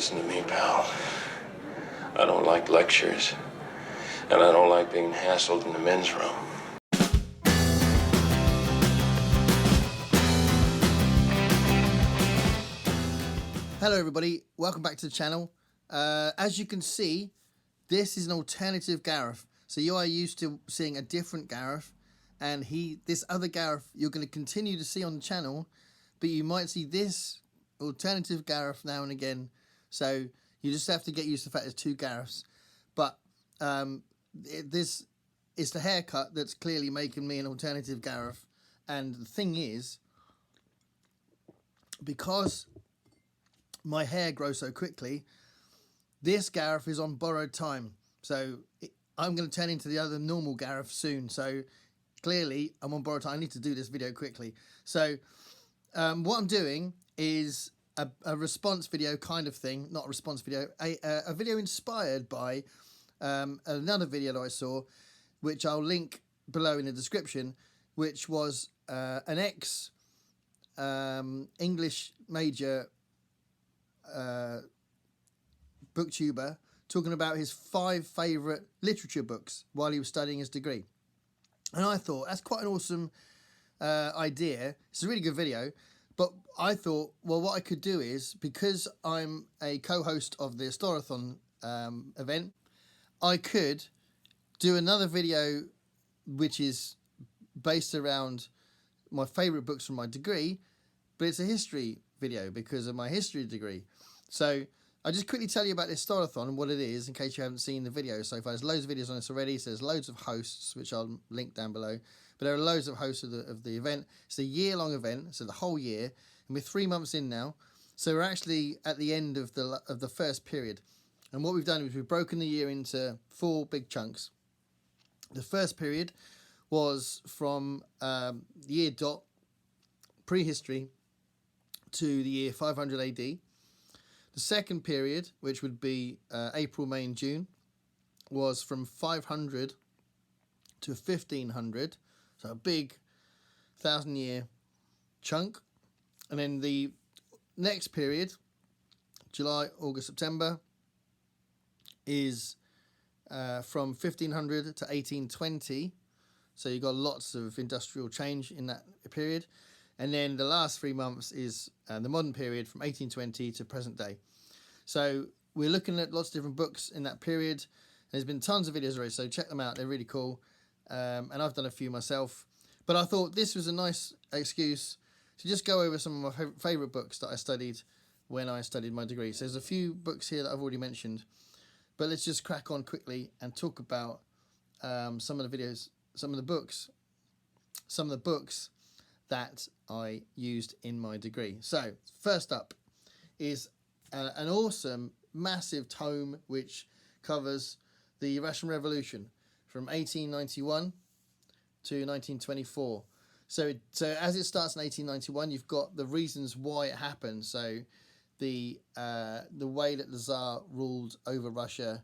Listen to me, pal. I don't like lectures, and I don't like being hassled in the men's room. Hello everybody, welcome back to the channel. As you can see, this is an alternative Gareth. So you are used to seeing a different Gareth, and this other Gareth you're going to continue to see on the channel, but you might see this alternative Gareth now and again. So you just have to get used to the fact there's two Gareths. But this is the haircut that's clearly making me an alternative Gareth. And the thing is, because my hair grows so quickly, this Gareth is on borrowed time. So I'm going to turn into the other normal Gareth soon. So clearly I'm on borrowed time. I need to do this video quickly. So what I'm doing is a response video kind of thing, not a response video, a video inspired by another video that I saw, which I'll link below in the description, which was an ex-English major booktuber talking about his 5 favourite literature books while he was studying his degree. And I thought, that's quite an awesome idea. It's a really good video. But I thought, well, what I could do is, because I'm a co-host of the Historathon event, I could do another video which is based around my favourite books from my degree, but it's a history video because of my history degree. So I'll just quickly tell you about this Historathon and what it is in case you haven't seen the video so far. There's loads of videos on this already, so there's loads of hosts, which I'll link down below. But there are loads of hosts of the event. It's a year-long event, so the whole year, and we're 3 months in now. So we're actually at the end of the first period. And what we've done is we've broken the year into 4 big chunks. The first period was from year dot, prehistory, to the year 500 AD. The second period, which would be April, May and June, was from 500 to 1500, so a big 1,000-year chunk. And then the next period, July, August, September, is from 1500 to 1820, so you've got lots of industrial change in that period. And then the last 3 months is the modern period from 1820 to present day. So we're looking at lots of different books in that period. There's been tons of videos already, so check them out. They're really cool. And I've done a few myself. But I thought this was a nice excuse to just go over some of my favourite books that I studied when I studied my degree. So there's a few books here that I've already mentioned. But let's just crack on quickly and talk about some of the videos, some of the books that I used in my degree. So first up is an awesome, massive tome which covers the Russian Revolution from 1891 to 1924. So as it starts in 1891, you've got the reasons why it happened. So the way that the Tsar ruled over Russia,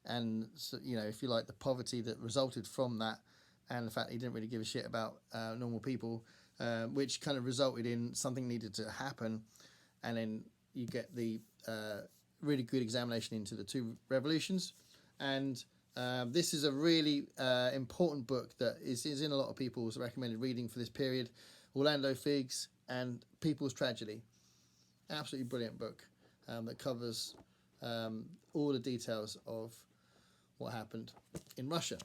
and you know, if you like, the poverty that resulted from that, and the fact that he didn't really give a shit about normal people. Which kind of resulted in something needed to happen, and then you get the really good examination into the 2 revolutions. And this is a really important book that is in a lot of people's recommended reading for this period. Orlando Figes and People's Tragedy. Absolutely brilliant book that covers all the details of what happened in Russia.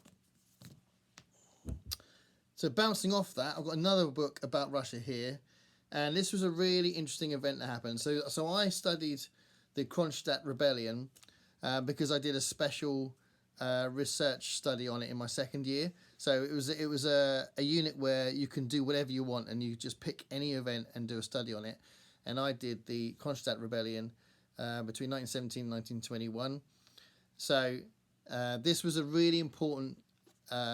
So bouncing off that, I've got another book about Russia here, and this was a really interesting event that happened. So I studied the Kronstadt Rebellion because I did a special research study on it in my second year. So it was a unit where you can do whatever you want, and you just pick any event and do a study on it. And I did the Kronstadt Rebellion between 1917 and 1921. So this was a really important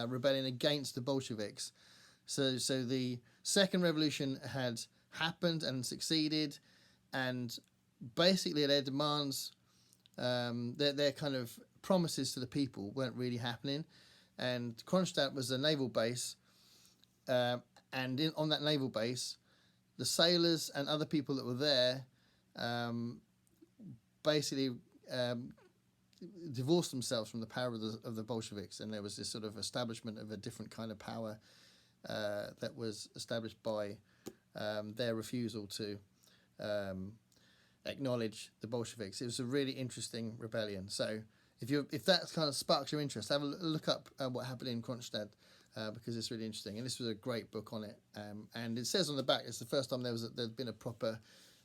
rebellion against the Bolsheviks. So the second revolution had happened and succeeded, and basically their demands, their kind of promises to the people weren't really happening. And Kronstadt was a naval base, and on that naval base, the sailors and other people that were there basically divorced themselves from the power of the Bolsheviks, and there was this sort of establishment of a different kind of power that was established by their refusal to acknowledge the Bolsheviks. It was a really interesting rebellion. So if that kind of sparks your interest, have a look up what happened in Kronstadt, because it's really interesting. And this was a great book on it. And it says on the back, it's the first time there'd been a proper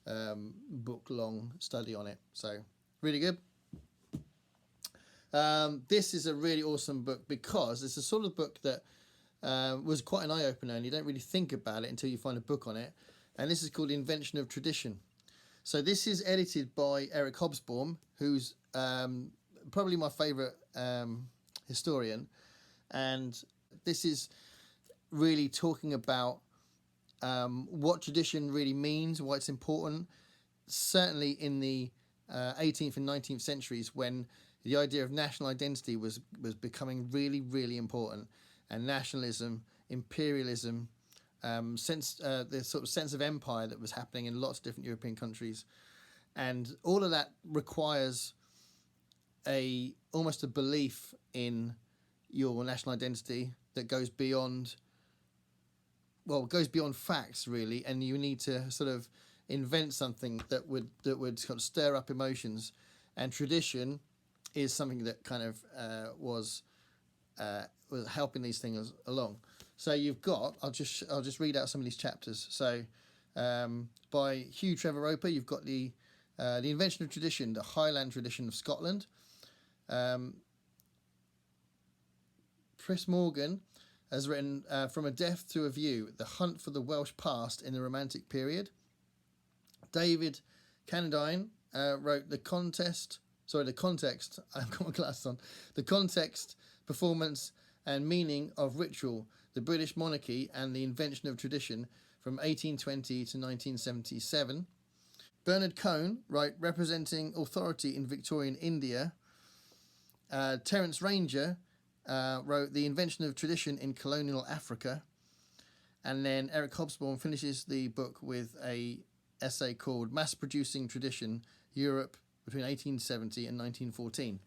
book-long study on it. So really good. This is a really awesome book because it's a sort of book that was quite an eye-opener, and you don't really think about it until you find a book on it. And this is called Invention of Tradition. So this is edited by Eric Hobsbawm, who's probably my favourite historian. And this is really talking about what tradition really means, why it's important. Certainly in the 18th and 19th centuries, when the idea of national identity was becoming really, really important, and nationalism, imperialism, the sort of sense of empire that was happening in lots of different European countries, and all of that requires almost a belief in your national identity that goes beyond facts, really, and you need to sort of invent something that would kind of stir up emotions, and tradition is something that kind of was helping these things along. So you've got, I'll just read out some of these chapters. So by Hugh Trevor Roper, you've got the Invention of Tradition, the Highland tradition of Scotland. Chris Morgan has written From a Death to a View, the hunt for the Welsh past in the Romantic period. David Cannadine wrote the context, I've got my glasses on, the context, performance and meaning of ritual, the British monarchy and the invention of tradition from 1820 to 1977. Bernard Cohn wrote Representing Authority in Victorian India. Terence Ranger wrote The Invention of Tradition in Colonial Africa. And then Eric Hobsbawm finishes the book with a essay called Mass Producing Tradition, Europe between 1870 and 1914.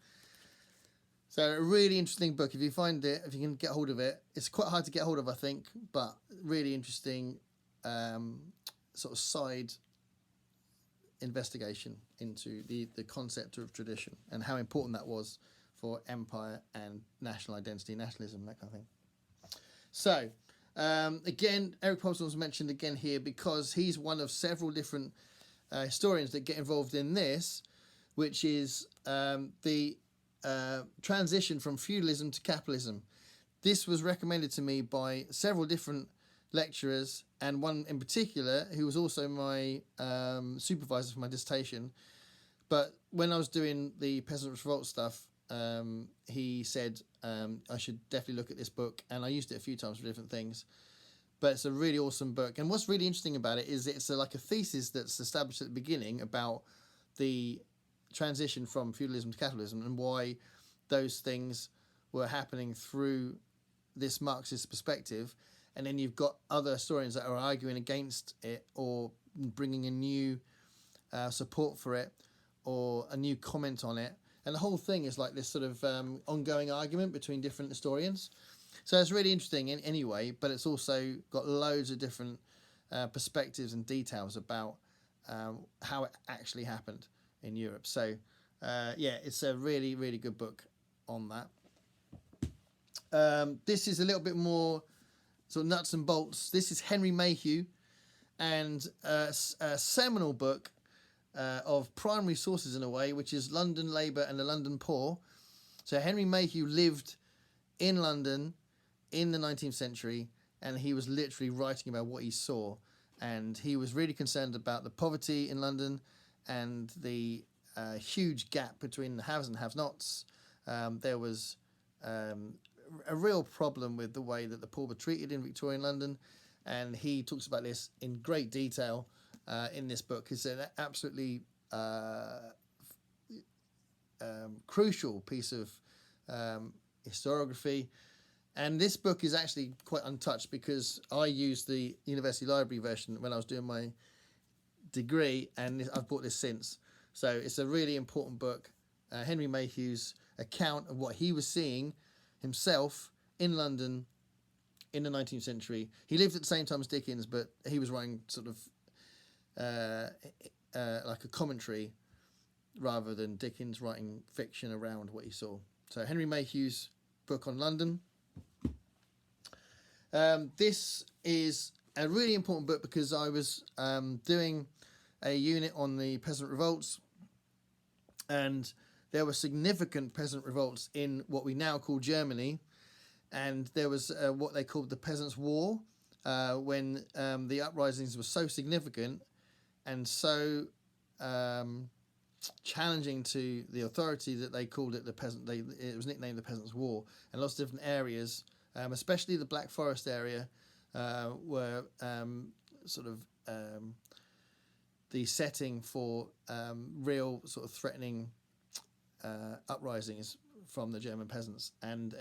So a really interesting book. If you find it, if you can get hold of it, it's quite hard to get hold of, I think, but really interesting sort of side investigation into the concept of tradition and how important that was for empire and national identity, nationalism, that kind of thing. So again, Eric Hobsbawm was mentioned again here because he's one of several different historians that get involved in this, which is the transition from feudalism to capitalism. This was recommended to me by several different lecturers, and one in particular who was also my supervisor for my dissertation. But when I was doing the Peasants Revolt stuff, he said I should definitely look at this book, and I used it a few times for different things. But it's a really awesome book, and what's really interesting about it is it's like a thesis that's established at the beginning about the transition from feudalism to capitalism and why those things were happening through this Marxist perspective. And then you've got other historians that are arguing against it or bringing a new support for it or a new comment on it. And the whole thing is like this sort of ongoing argument between different historians. So it's really interesting in any way, but it's also got loads of different perspectives and details about how it actually happened in Europe. So yeah, it's a really, really good book on that. This is a little bit more sort of nuts and bolts. This is Henry Mayhew, and a seminal book of primary sources in a way, which is London Labour and the London Poor. So Henry Mayhew lived in London in the 19th century, and he was literally writing about what he saw, and he was really concerned about the poverty in London and the huge gap between the haves and have-nots. There was a real problem with the way that the poor were treated in Victorian London, and he talks about this in great detail in this book. It's an absolutely crucial piece of historiography, and this book is actually quite untouched because I used the University Library version when I was doing my degree, and I've bought this since. So it's a really important book. Henry Mayhew's account of what he was seeing himself in London in the 19th century. He lived at the same time as Dickens, but he was writing sort of like a commentary rather than Dickens writing fiction around what he saw. So Henry Mayhew's book on London. This is a really important book because I was doing a unit on the peasant revolts, and there were significant peasant revolts in what we now call Germany, and there was what they called the Peasants War, when the uprisings were so significant and so challenging to the authority that they called it it was nicknamed the Peasants War, and lots of different areas, especially the Black Forest area, were sort of the setting for real sort of threatening uprisings from the German peasants. And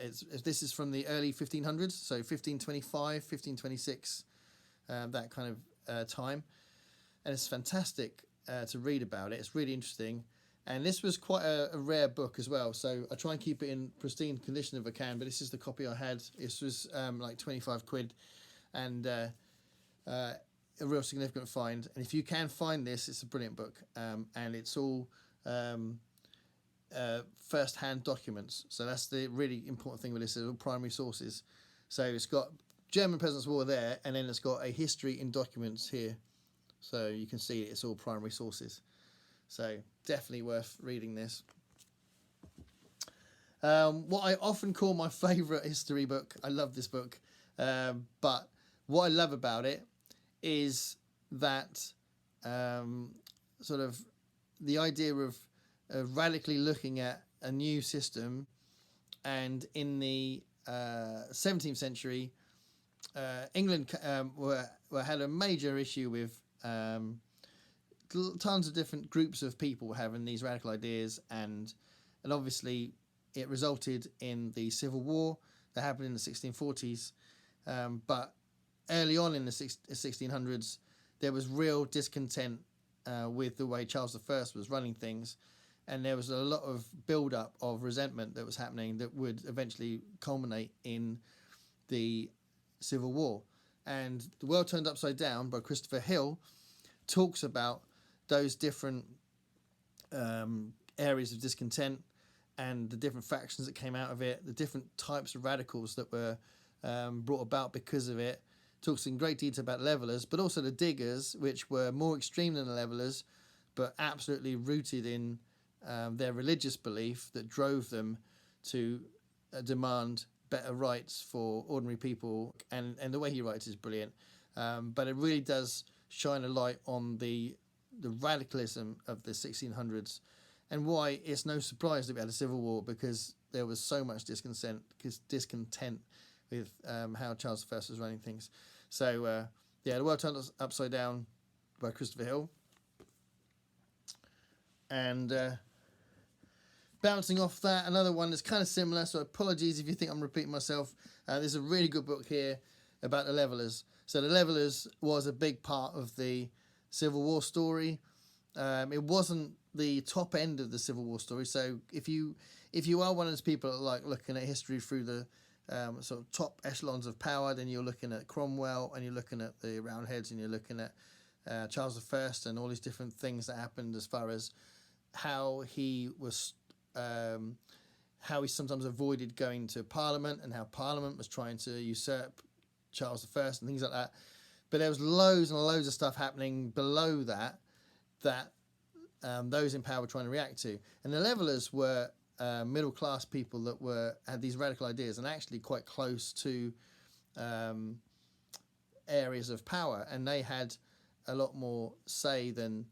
this is from the early 1500s, so 1525, 1526, that kind of time. And it's fantastic to read about it. It's really interesting. And this was quite a rare book as well, so I try and keep it in pristine condition if I can, but this is the copy I had. This was like 25 quid, and a real significant find. And if you can find this, it's a brilliant book, and it's all first-hand documents. So that's the really important thing with this, is all primary sources. So it's got German Peasants' War there, and then it's got a history in documents here. So you can see it's all primary sources. So definitely worth reading this. What I often call my favourite history book. I love this book. But what I love about it is that sort of the idea of radically looking at a new system. And in the 17th century, England had a major issue with tons of different groups of people having these radical ideas, and obviously it resulted in the Civil War that happened in the 1640s. But early on in the 1600s, there was real discontent with the way Charles I was running things, and there was a lot of build-up of resentment that was happening that would eventually culminate in the Civil War. And The World Turned Upside Down by Christopher Hill talks about those different areas of discontent and the different factions that came out of it, the different types of radicals that were brought about because of it. Talks in great detail about levelers, but also the diggers, which were more extreme than the levelers, but absolutely rooted in their religious belief that drove them to demand better rights for ordinary people. And the way he writes is brilliant. But it really does shine a light on the radicalism of the 1600s, and why it's no surprise that we had a civil war, because there was so much discontent with how Charles I was running things. So The World Turned Upside Down by Christopher Hill. And bouncing off that, another one that's kind of similar, so apologies if you think I'm repeating myself. There's a really good book here about the levelers. So the levelers was a big part of the Civil War story. It wasn't the top end of the Civil War story. So if you are one of those people that like looking at history through the sort of top echelons of power, then you're looking at Cromwell, and you're looking at the Roundheads, and you're looking at Charles I and all these different things that happened as far as how he was, how he sometimes avoided going to Parliament, and how Parliament was trying to usurp Charles I and things like that. But there was loads and loads of stuff happening below that those in power were trying to react to. And the levelers were middle class people that had these radical ideas, and actually quite close to areas of power, and they had a lot more say than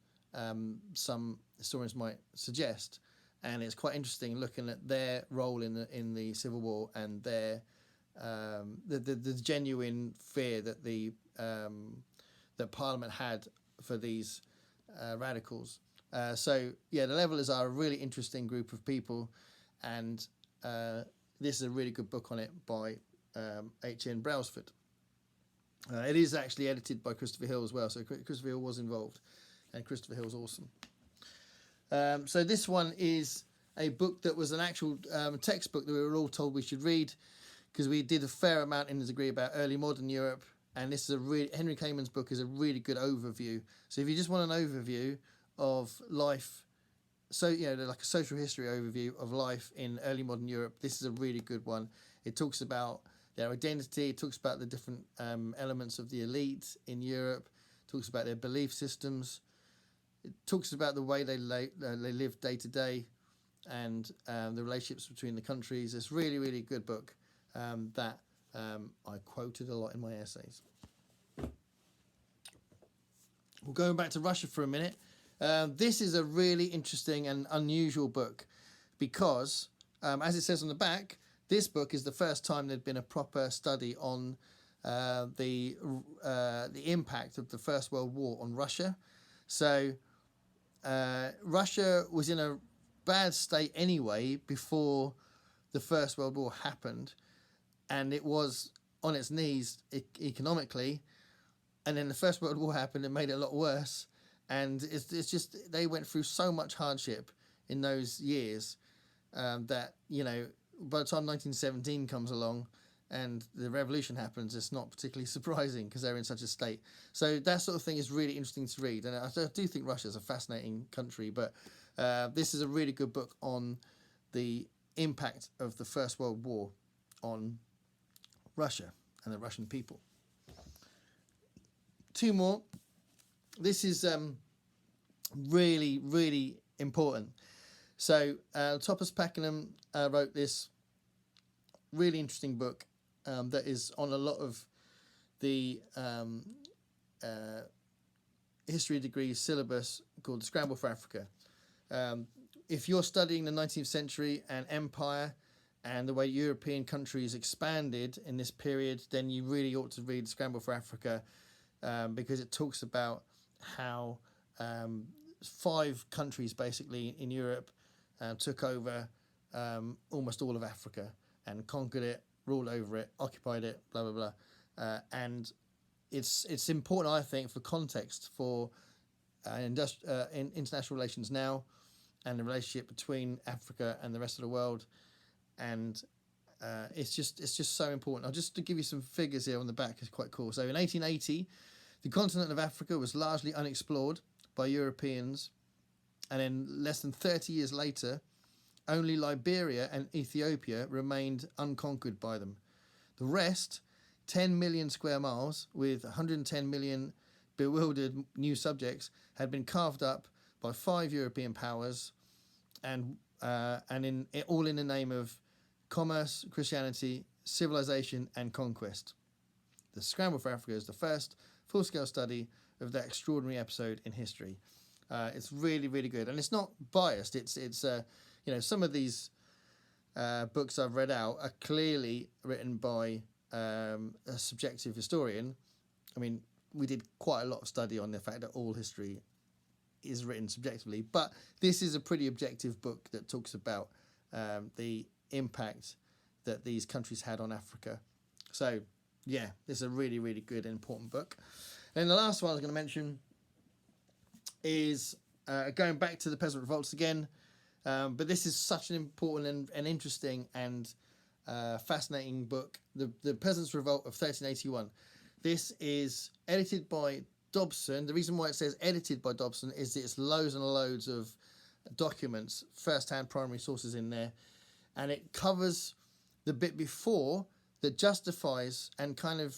some historians might suggest. And it's quite interesting looking at their role in the Civil War, and their the genuine fear that that Parliament had for these radicals. So the levelers are a really interesting group of people, and this is a really good book on it by H.N. Brailsford. It is actually edited by Christopher Hill as well, so Christopher Hill was involved, and Christopher Hill's awesome. So this one is a book that was an actual textbook that we were all told we should read, because we did a fair amount in the degree about early modern Europe, and this is Henry Kamen's book is a really good overview. So if you just want an overview of life, so like a social history overview of life in early modern Europe, this is a really good one. It talks about their identity, it talks about the different elements of the elite in Europe, it talks about their belief systems, it talks about the way they live day to day, and the relationships between the countries. It's really, really good book that I quoted a lot in my essays. We're going back to Russia for a minute. This is a really interesting and unusual book because, as it says on the back, this book is the first time there'd been a proper study on the impact of the First World War on Russia. So Russia was in a bad state anyway before the First World War happened, and it was on its knees economically, and then the First World War happened and made it a lot worse. And it's just, they went through so much hardship in those years that, by the time 1917 comes along and the revolution happens, it's not particularly surprising because they're in such a state. So that sort of thing is really interesting to read. And I do think Russia is a fascinating country, but this is a really good book on the impact of the First World War on Russia and the Russian people. Two more. This is really, really important. So Thomas Pakenham wrote this really interesting book that is on a lot of the history degree syllabus called Scramble for Africa. If you're studying the 19th century and empire and the way European countries expanded in this period, then you really ought to read Scramble for Africa because it talks about how 5 countries basically in Europe took over almost all of Africa and conquered it, ruled over it, occupied it, blah, blah, blah. And it's important, I think, for context for international relations now and the relationship between Africa and the rest of the world. And it's just so important. I'll just to give you some figures here on the back, it's quite cool. So in 1880, the continent of Africa was largely unexplored by Europeans, and then less than 30 years later, only Liberia and Ethiopia remained unconquered by them. The rest, 10 million square miles with 110 million bewildered new subjects, had been carved up by 5 European powers, and all in the name of commerce, Christianity, civilization, and conquest. The Scramble for Africa is the first full-scale study of that extraordinary episode in history. It's really, really good, and it's not biased. It's some of these books I've read out are clearly written by a subjective historian. I mean, we did quite a lot of study on the fact that all history is written subjectively, but this is a pretty objective book that talks about the impact that these countries had on Africa. So, yeah, this is a really, really good and important book. And the last one I was going to mention is going back to the Peasant Revolts again, but this is such an important and interesting and fascinating book, the Peasants Revolt of 1381. This is edited by Dobson. The reason why it says edited by Dobson is that it's loads and loads of documents, first-hand primary sources in there, and it covers the bit before that justifies and kind of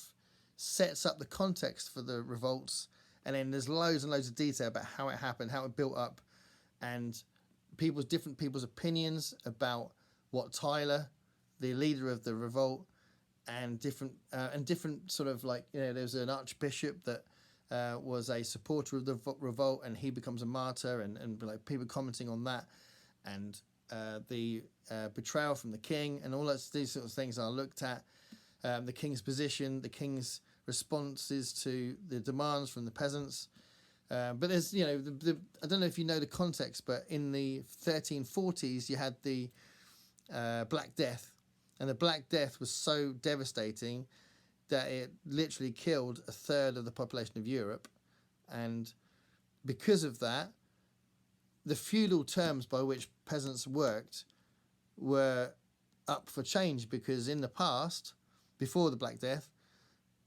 sets up the context for the revolts, and then there's loads and loads of detail about how it happened, how it built up, and different people's opinions about Wat Tyler, the leader of the revolt, and different sort of like, there's an archbishop that was a supporter of the revolt, and he becomes a martyr, and like people commenting on that, and the betrayal from the king, and all these sort of things are looked at. The king's position, the king's responses to the demands from the peasants. But there's, I don't know if you know the context, but in the 1340s, you had the Black Death. And the Black Death was so devastating that it literally killed a third of the population of Europe. And because of that, the feudal terms by which peasants worked were up for change, because in the past, before the Black Death,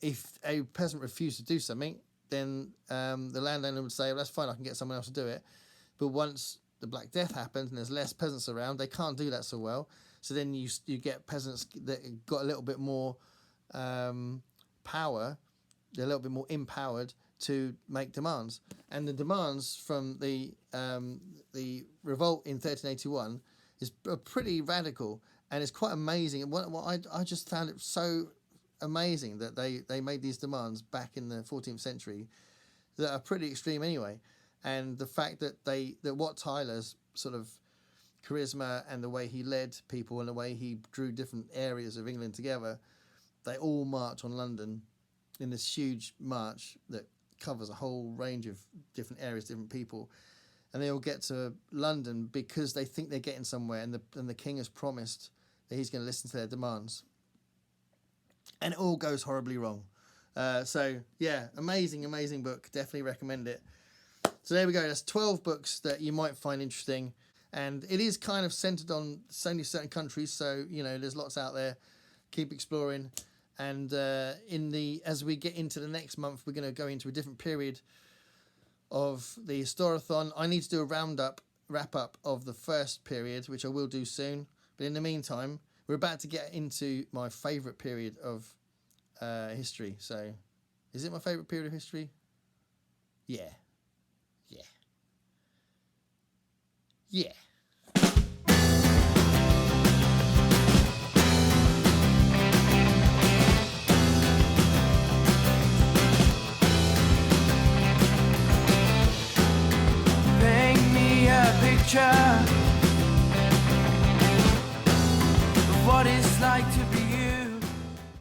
if a peasant refused to do something, then the landowner would say, well, that's fine, I can get someone else to do it. But once the Black Death happens and there's less peasants around, they can't do that so well. So then you get peasants that got a little bit more power, they're a little bit more empowered to make demands. And the demands from the revolt in 1381 is pretty radical, and it's quite amazing. And I just found it so amazing that they made these demands back in the 14th century that are pretty extreme anyway. And the fact that Wat Tyler's sort of charisma and the way he led people and the way he drew different areas of England together, they all march on London in this huge march that covers a whole range of different areas, different people, and they all get to London because they think they're getting somewhere, and the king has promised that he's going to listen to their demands, and it all goes horribly wrong. So yeah, amazing book, definitely recommend it. So there we go, that's 12 books that you might find interesting, and it is kind of centered on only certain countries, so you know there's lots out there. Keep exploring. And as we get into the next month, we're going to go into a different period of the Historathon. I need to do a wrap up of the first period, which I will do soon. But in the meantime, we're about to get into my favourite period of history. So, is it my favourite period of history? Yeah. Picture of what it's like to be